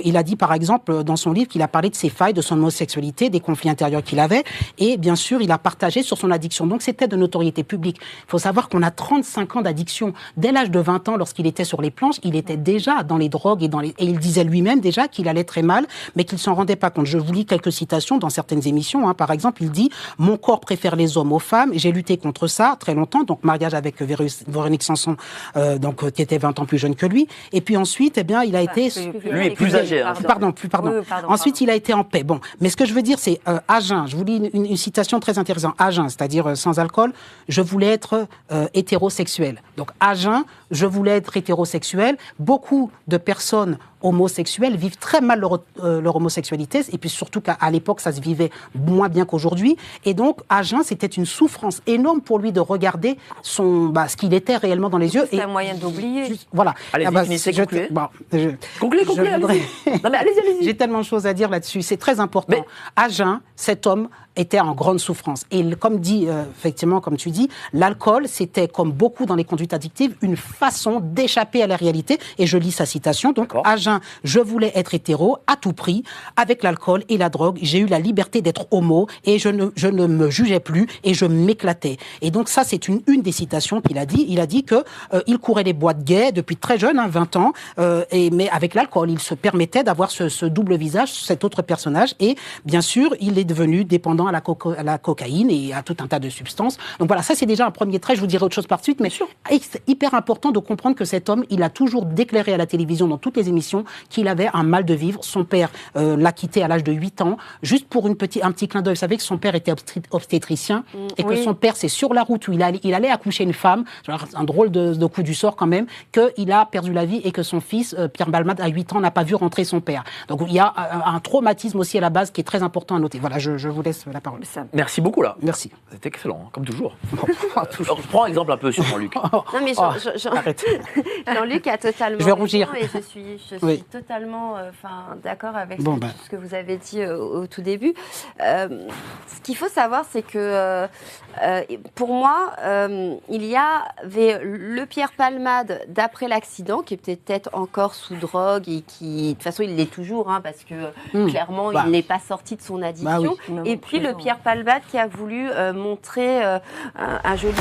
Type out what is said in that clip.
Il a dit, par exemple, dans son livre, qu'il a parlé de ses failles, de son homosexualité, des conflits intérieurs qu'il avait. Et bien sûr, il a partagé sur son addiction. Donc, c'était de notoriété publique. Il faut savoir qu'on a 35 ans d'addiction. Dès l'âge de 20 ans, lorsqu'il était sur les planches, il était déjà dans les drogues et il disait lui-même déjà qu'il allait très mal, mais qu'il s'en rendait pas compte. Je vous lis quelques citations dans certaines émissions. Par exemple, il dit « Mon corps préfère les hommes aux femmes. J'ai lutté contre ça très longtemps. » Donc, mariage avec Véronique Sanson, qui était 20 ans plus jeune que lui. Et puis ensuite, eh bien, il a été... Lui est plus âgé. Pardon. Ensuite, il a été en paix. Bon, mais ce que je veux dire, c'est à jeun. Je vous lis une citation très intéressante. À jeun, c'est-à-dire sans alcool, je voulais être hétérosexuel. Donc à jeun, je voulais être hétérosexuel. Beaucoup de personnes homosexuels vivent très mal leur homosexualité, et puis surtout qu'à l'époque, ça se vivait moins bien qu'aujourd'hui. Et donc, à jeun, c'était une souffrance énorme pour lui de regarder ce qu'il était réellement dans les yeux. C'est un moyen d'oublier. Voilà. Allez-y, finissez, concluez. Concluez, allez-y. Non, mais allez-y. J'ai tellement de choses à dire là-dessus, c'est très important. Mais... À jeun, cet homme était en grande souffrance. Et comme dit, effectivement, comme tu dis, l'alcool, c'était, comme beaucoup dans les conduites addictives, une façon d'échapper à la réalité. Et je lis sa citation. Donc, à jeun, je voulais être hétéro à tout prix. Avec l'alcool et la drogue, j'ai eu la liberté d'être homo et je ne me jugeais plus et je m'éclatais. Et donc, ça, c'est une des citations qu'il a dit. Il a dit que il courait les boîtes gays depuis très jeune, 20 ans, mais avec l'alcool, il se permettait d'avoir ce double visage, cet autre personnage. Et bien sûr, il est devenu dépendant à la cocaïne et à tout un tas de substances. Donc voilà, ça c'est déjà un premier trait, je vous dirai autre chose par suite, mais c'est hyper important de comprendre que cet homme, il a toujours déclaré à la télévision, dans toutes les émissions, qu'il avait un mal de vivre. Son père l'a quitté à l'âge de 8 ans, juste pour un petit clin d'œil. Vous savez que son père était obstétricien et que son père, c'est sur la route où il allait accoucher une femme, un drôle de coup du sort quand même, qu'il a perdu la vie et que son fils, Pierre Balmade, à 8 ans, n'a pas vu rentrer son père. Donc il y a un traumatisme aussi à la base qui est très important à noter. Voilà, je vous laisse la parole. Merci beaucoup là. Merci. C'est excellent, comme toujours. Alors, je prends exemple un peu sur Jean-Luc. Non mais Jean-Luc a totalement... Je vais rougir. Et je suis totalement d'accord avec ce que vous avez dit au tout début. Ce qu'il faut savoir, c'est que pour moi, il y avait le Pierre Palmade d'après l'accident, qui est peut-être encore sous drogue et qui, de toute façon, il l'est toujours, parce que clairement, il n'est pas sorti de son addiction. Et puis le Pierre Palmade qui a voulu montrer un joli...